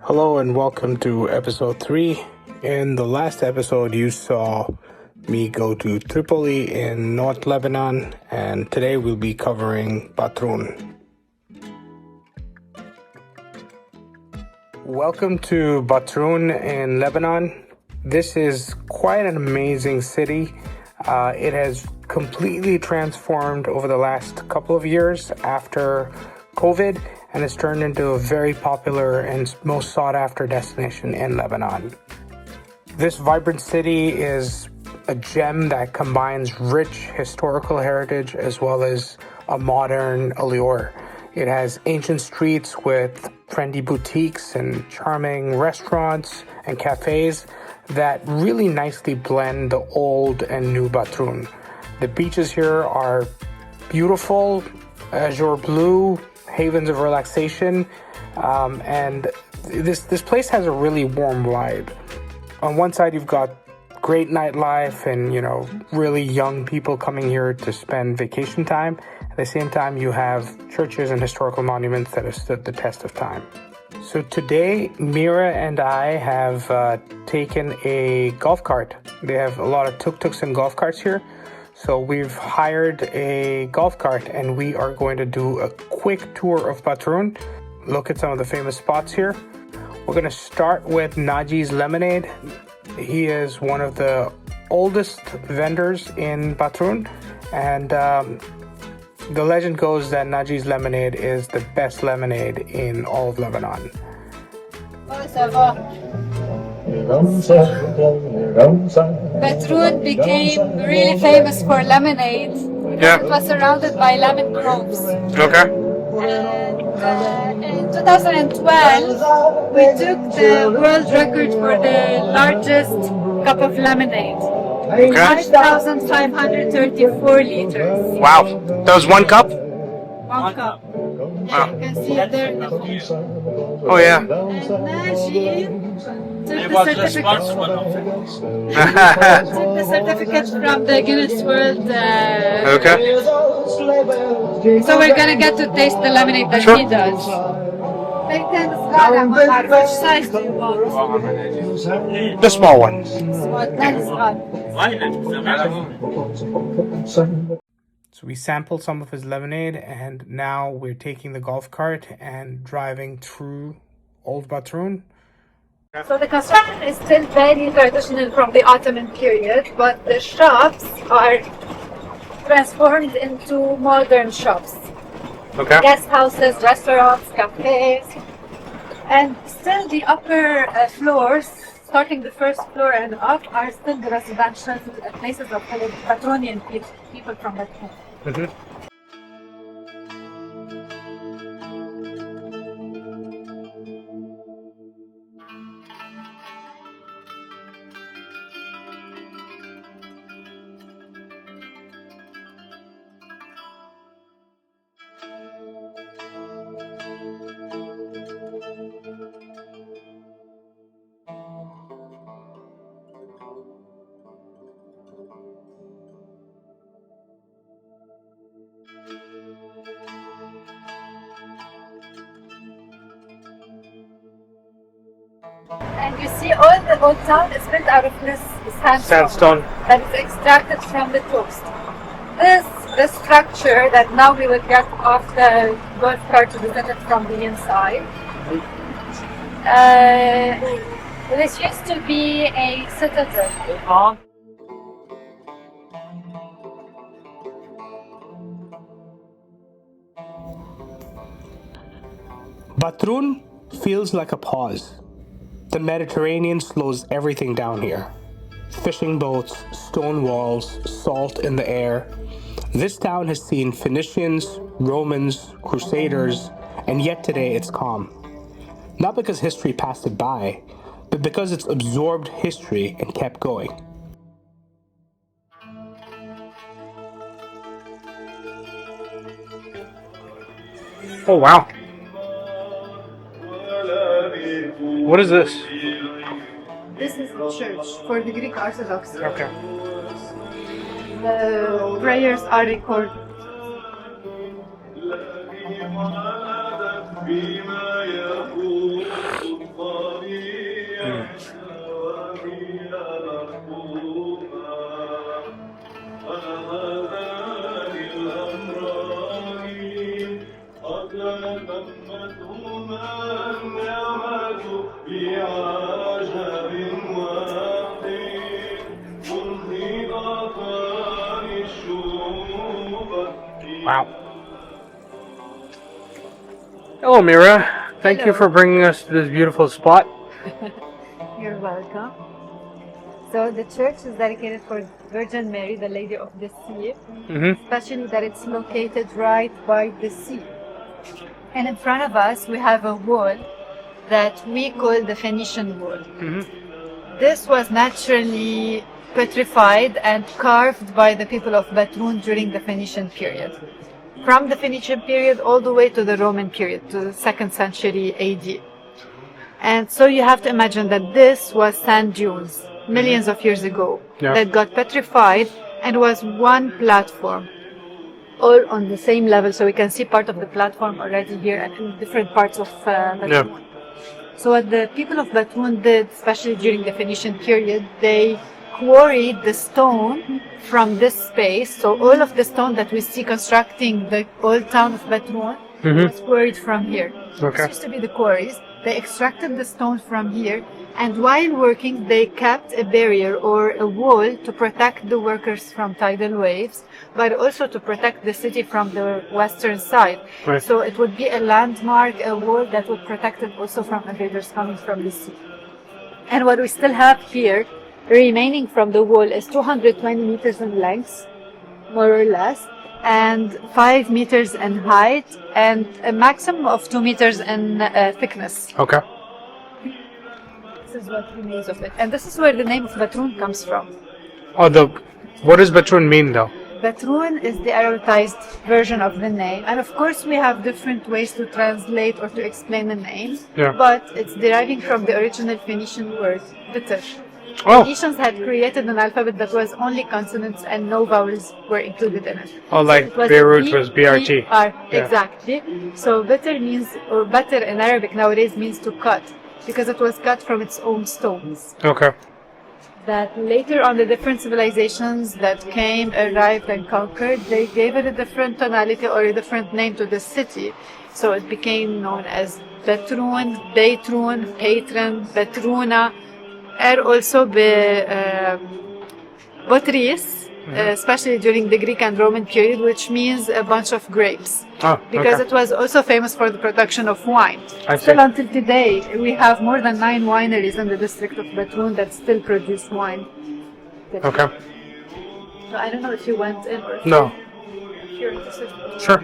Hello and welcome to episode 3. In the last episode, you saw me go to Tripoli in North Lebanon, and today we'll be covering Batroun. Welcome to Batroun in Lebanon. This is quite an amazing city. It has completely transformed over the last couple of years after COVID, and it's turned into a very popular and most sought-after destination in Lebanon. This vibrant city is a gem that combines rich historical heritage as well as a modern allure. It has ancient streets with trendy boutiques and charming restaurants and cafes that really nicely blend the old and new Batroun. The beaches here are beautiful, azure blue, havens of relaxation, and this place has a really warm vibe. On one side, you've got great nightlife and, really young people coming here to spend vacation time. At the same time, you have churches and historical monuments that have stood the test of time. So today, Mira and I have taken a golf cart. They have a lot of tuk-tuks and golf carts here. So we've hired a golf cart and we are going to do a quick tour of Batroun, look at some of the famous spots here. We're going to start with Naji's Lemonade. He is one of the oldest vendors in Batroun, and the legend goes that Naji's Lemonade is the best lemonade in all of Lebanon. Batroun became really famous for lemonade. Yeah. It was surrounded by lemon groves. Okay. And in 2012, we took the world record for the largest cup of lemonade. Okay. 5,534 liters. Wow. That was one cup? One cup. Yeah, you can see it there in the picture. Oh, yeah. And Naji took the certificate from the Guinness World. Okay. So we're gonna get to taste the lemonade that he does. Which size do you want? The small one. So we sampled some of his lemonade, and now we're taking the golf cart and driving through Old Batroun. So the construction is still very traditional from the Ottoman period, but the shops are transformed into modern shops. Okay. Guest houses, restaurants, cafes, and still the upper floors, starting the first floor and up, are still the residential places of the Batrounian people from that time. Mm-hmm. And you see all the old town is built out of this sandstone that is extracted from the coast. This structure that now we will get off the golf cart to visit it from the inside. This used to be a citadel. Batroun feels like a pause. The Mediterranean slows everything down here. Fishing boats, stone walls, salt in the air. This town has seen Phoenicians, Romans, Crusaders, and yet today it's calm. Not because history passed it by, but because it's absorbed history and kept going. Oh, wow. What is this? This is the church for the Greek Orthodox. Okay. The prayers are recorded. Wow. Hello, Mira. Thank you Hello. for bringing us to this beautiful spot. You're welcome. So the church is dedicated for Virgin Mary, the Lady of the Sea, especially that it's located right by the sea. And in front of us, we have a wall that we call the Phoenician wall. This was naturally petrified and carved by the people of Batroun during the Phoenician period. From the Phoenician period all the way to the Roman period, to the 2nd century AD. And so you have to imagine that this was sand dunes millions of years ago that got petrified and was one platform, all on the same level. So we can see part of the platform already here and in different parts of Batroun. So what the people of Batroun did, especially during the Phoenician period, they quarried the stone from this space. So all of the stone that we see constructing the old town of Batroun was quarried from here. This used to be the quarries. They extracted the stone from here, and while working, they kept a barrier or a wall to protect the workers from tidal waves, but also to protect the city from the western side. Right. So it would be a landmark, a wall that would protect it also from invaders coming from the sea. And what we still have here, remaining from the wall, is 220 meters in length, more or less, and 5 meters in height, and a maximum of 2 meters in thickness. Okay. This is what remains of it. And this is where the name of Batroun comes from. What does Batroun mean, though? Batroun is the Arabized version of the name. And of course, we have different ways to translate or to explain the name. Yeah. But it's deriving from the original Phoenician word, bitter. Phoenicians had created an alphabet that was only consonants and no vowels were included in it. Oh, like so Beirut was BRT. Exactly. So bitter means, or butter in Arabic nowadays means to cut, because it was cut from its own stones. Okay. That later on the different civilizations that came, arrived and conquered, they gave it a different tonality or a different name to the city. So it became known as Batroun, Batroun, Patron, Batrouna, and also Botris, especially during the Greek and Roman period, which means a bunch of grapes. Because it was also famous for the production of wine. Still until today, we have more than 9 wineries in the district of Batroun that still produce wine. Okay. So I don't know if you went in or no. If you're interested. Sure.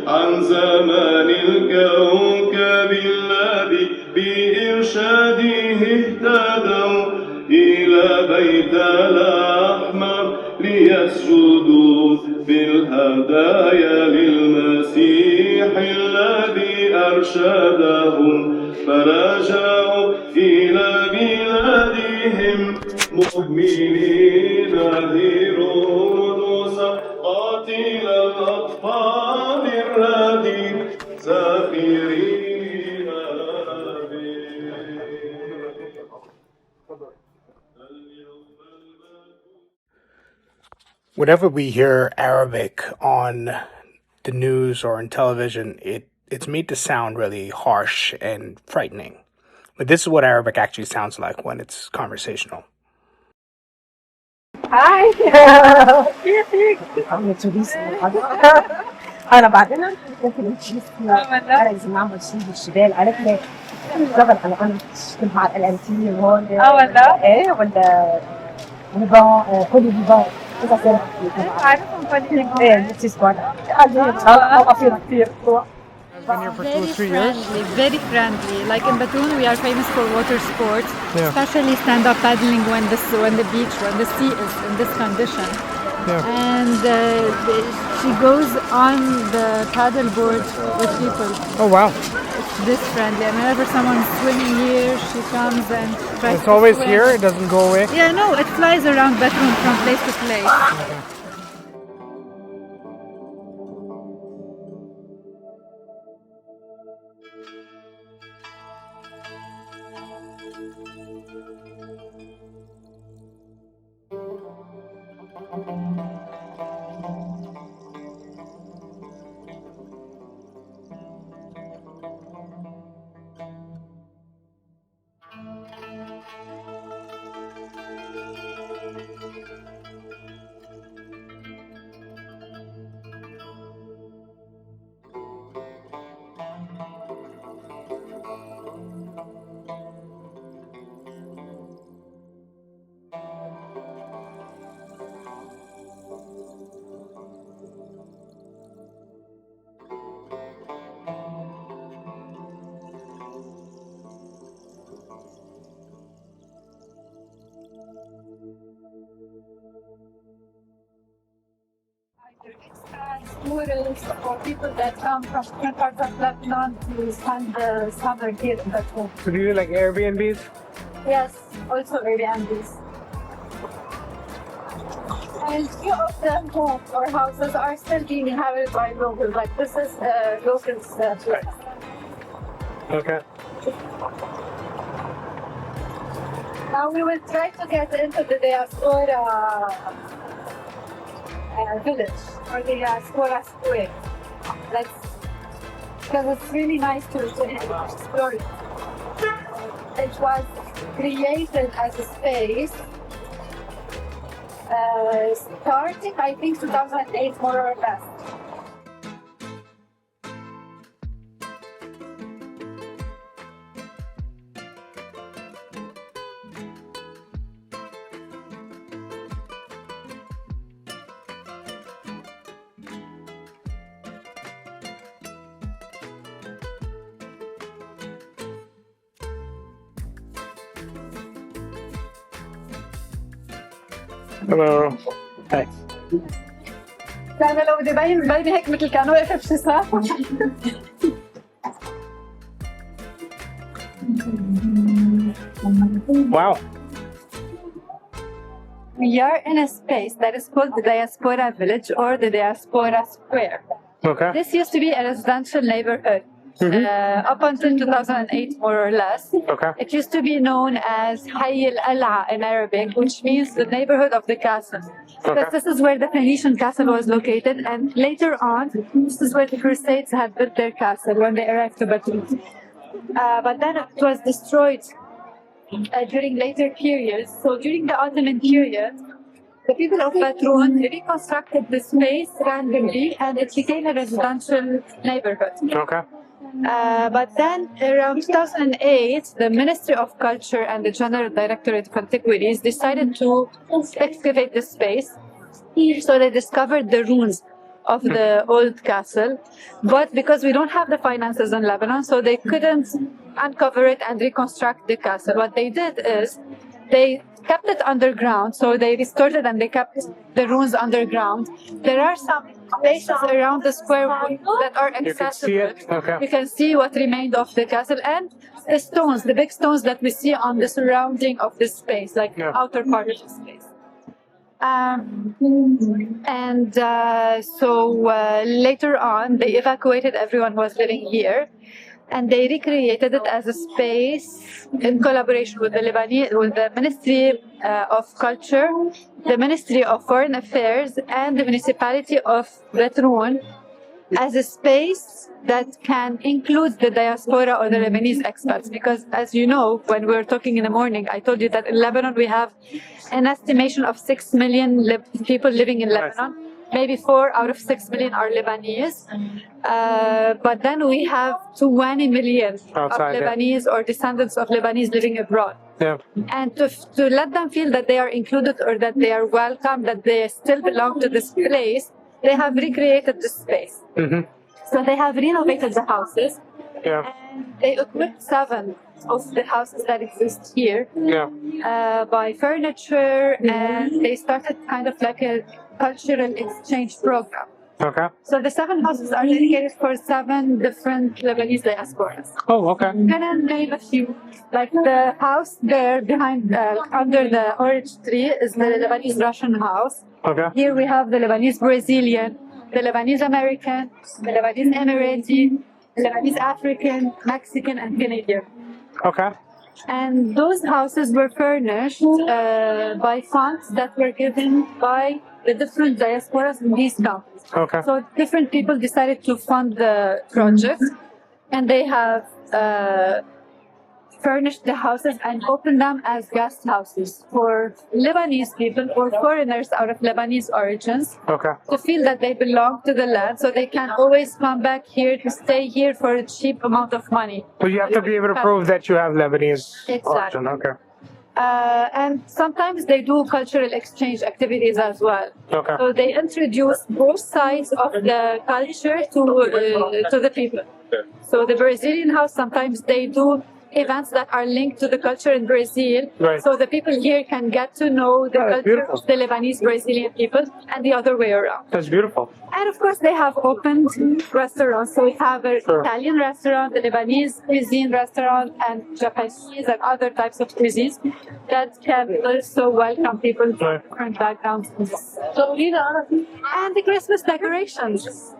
عن زمان الكوكب الذي بإرشاده اهتدوا إلى بيت الأحمر ليسجدوا بالهدايا للمسيح الذي أرشدهم فرجعوا إلى بلادهم مهملين هيرودس قاتل الأطفال الرديء ساخرين Whenever we hear Arabic on the news or in television, it's made to sound really harsh and frightening. But this is what Arabic actually sounds like when it's conversational. هاي كيفك؟ عم تونس أنا بعدين ممكن نشوف أنا إذا نعمل شيء بالجبال عرفنا جبل أنا كنت مع الألانتين هون ولا؟ إيه ولا ليبان كل ليبان إذا صار عارفهم كل إيه نفسي سكواد إن شاء الله أوقفنا كثير Been here for 2 or 3 years. Very friendly. Like in Batroun, we are famous for water sports, especially stand-up paddling when the sea is in this condition. And she goes on the paddle board with people. Oh wow! It's this friendly. And whenever someone's swimming here, she comes and tries It's to always swim. here. It doesn't go away. Yeah, no, it flies around Batroun from place to place. Tourists or people that come from different parts of Lebanon to spend the summer here in Batroun. So do you do like Airbnbs? Yes, also Airbnbs. And few of them homes or houses are still being inhabited by locals. Like this is locals' place. Okay. Now we will try to get into the diaspora village or the diaspora square. Because it's really nice to explore it. It was created as a space starting, I think, 2008 more or less. Hello. Hi. كان لو بدي يبين بيني هيك مثل كان واقف بشي ساعة. Wow. We are in a space that is called the Diaspora Village or the Diaspora Square. Okay. This used to be a residential neighborhood. Up until 2008, more or less. Okay. It used to be known as Hayy al-Al'a in Arabic, which means the neighborhood of the castle. Because this is where the Phoenician castle was located, and later on, this is where the Crusades had built their castle when they arrived to Batroun. But then it was destroyed during later periods. So during the Ottoman period, the people of Batroun reconstructed the space randomly, and it became a residential neighborhood. Okay. But then around 2008, the Ministry of Culture and the General Directorate of Antiquities decided to excavate the space. So they discovered the ruins of the old castle. But because we don't have the finances in Lebanon, so they couldn't uncover it and reconstruct the castle. What they did is they kept it underground. So they restored it and they kept the ruins underground. There are some places around the square that are accessible. You can see it? Okay. You can see what remained of the castle and the stones, the big stones that we see on the surrounding of this space, like the outer part of the space. Later on, they evacuated everyone who was living here, and they recreated it as a space in collaboration with the Ministry of Culture, the Ministry of Foreign Affairs, and the municipality of Batroun, as a space that can include the diaspora or the Lebanese expats. Because as you know, when we were talking in the morning, I told you that in Lebanon we have an estimation of 6 million people living in Lebanon. Maybe 4 out of 6 million are Lebanese. But then we have 20 million outside, of Lebanese or descendants of Lebanese living abroad. Yeah. And to let them feel that they are included or that they are welcome, that they still belong to this place, they have recreated this space. So they have renovated the houses. Yeah. And they equipped 7 of the houses that exist here by furniture, and they started kind of like a cultural exchange program. Okay. So the 7 houses are dedicated for 7 different Lebanese diasporas. Oh, okay. Can I name a few? Like the house there behind, under the orange tree is the Lebanese Russian house. Okay. Here we have the Lebanese Brazilian, the Lebanese American, the Lebanese Emirati, the Lebanese African, Mexican, and Canadian. Okay. And those houses were furnished by funds that were given by the different diasporas in these countries. Okay. So different people decided to fund the project, and they have furnished the houses and opened them as guest houses for Lebanese people or foreigners out of Lebanese origins Okay. to feel that they belong to the land, so they can always come back here to stay here for a cheap amount of money. So you have to be able to prove that you have Lebanese origin. Okay. And sometimes they do cultural exchange activities as well. Okay. So they introduce both sides of the culture to the people. So the Brazilian house, sometimes they do events that are linked to the culture in Brazil. Right. So the people here can get to know the culture beautiful. of the Lebanese Brazilian people and the other way around. That's beautiful. And of course, they have opened restaurants. So we have an Italian restaurant, the Lebanese cuisine restaurant, and Japanese and other types of cuisines that can also welcome people from different backgrounds. And the Christmas decorations.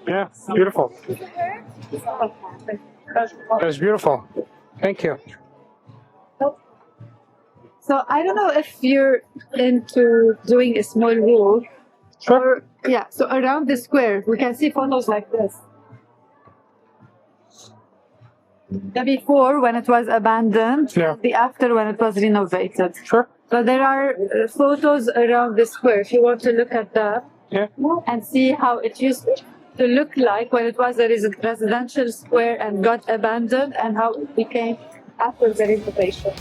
Yeah, beautiful. That's beautiful. Thank you. So I don't know if you're into doing a small walk. Sure. Yeah, so around the square, we can see photos like this. The before when it was abandoned, the after when it was renovated. Sure. So there are photos around the square if you want to look at that and see how it used to look like when it was a residential square and got abandoned and how it became after the renovation.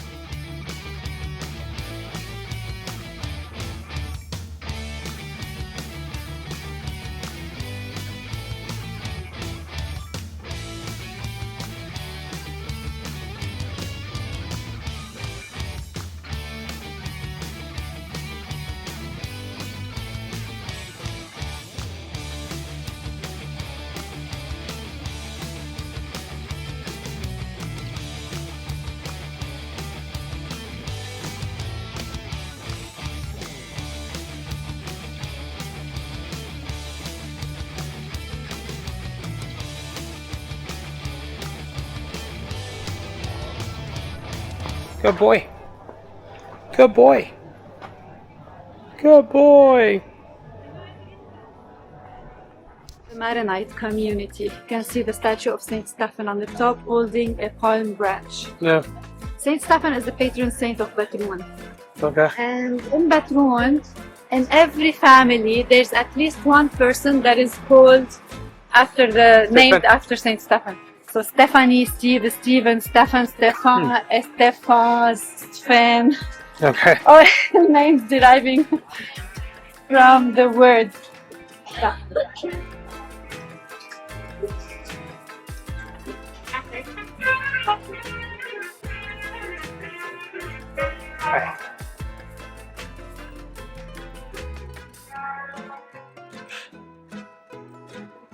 Good boy. Good boy. Good boy. The Maronite community. You can see the statue of Saint Stephen on the top holding a palm branch. Yeah. Saint Stephen is the patron saint of Batroun. Okay. And in Batroun, in every family, there's at least one person that is called after named after Saint Stephen. So Stephanie, Steve, Stephen, Stefan, Stefan, Estefan, Sven. Okay. All names deriving from the word.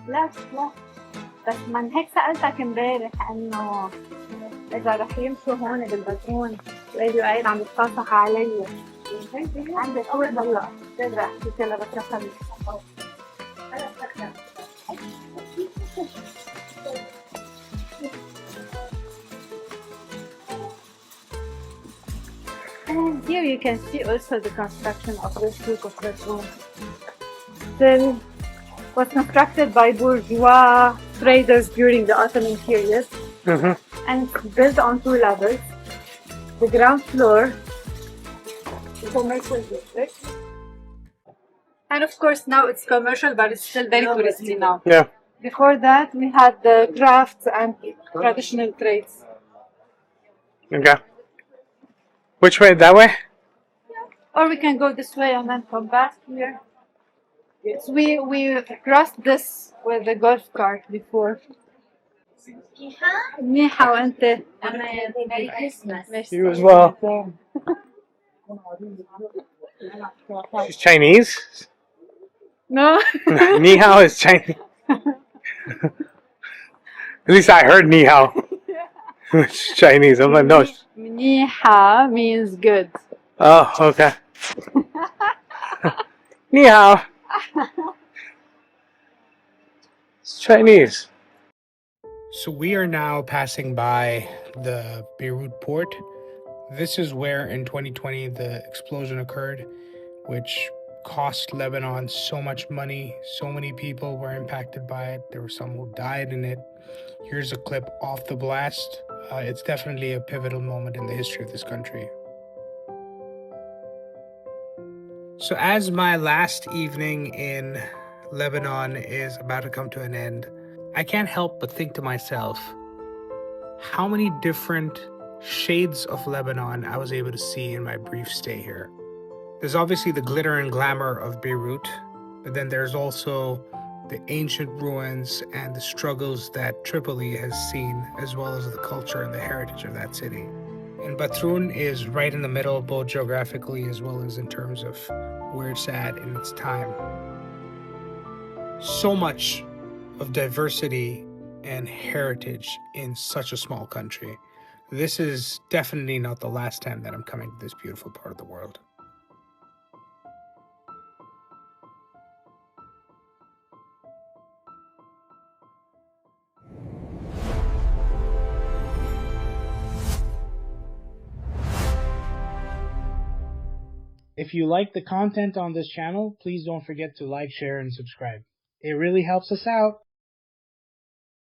لا بس من هيك سألتك امبارح انه اذا رح يمشوا هون بالباترون راديو قايل عم يتصافح علي عندك اول ضلع بقدر احكي يلا بترفع And here you can see also the construction of this group of bedrooms. Still was constructed by bourgeois traders during the Ottoman period, and it's built on 2 levels. The ground floor, the commercial district, and of course now it's commercial, but it's still very touristy now. Yeah. Before that, we had the crafts and traditional trades. Okay. Which way? That way? Or we can go this way and then come back here. Yes, we crossed this with the golf cart before. منيحة وأنت؟ Merry Christmas. You as well. She's Chinese? No. Ni hao is Chinese. At least I heard ni hao. It's Chinese. I'm like, no. منيحة means good. Oh, okay. Ni hao. It's Chinese. So we are now passing by the Beirut port. This is where in 2020 the explosion occurred, which cost Lebanon so much money. So many people were impacted by it. There were some who died in it. Here's a clip off the blast. It's definitely a pivotal moment in the history of this country. So as my last evening in Lebanon is about to come to an end, I can't help but think to myself, how many different shades of Lebanon I was able to see in my brief stay here. There's obviously the glitter and glamour of Beirut, but then there's also the ancient ruins and the struggles that Tripoli has seen, as well as the culture and the heritage of that city. And Batroun is right in the middle, both geographically as well as in terms of where it's at in its time. So much of diversity and heritage in such a small country. This is definitely not the last time that I'm coming to this beautiful part of the world. If you like the content on this channel, please don't forget to like, share, and subscribe. It really helps us out.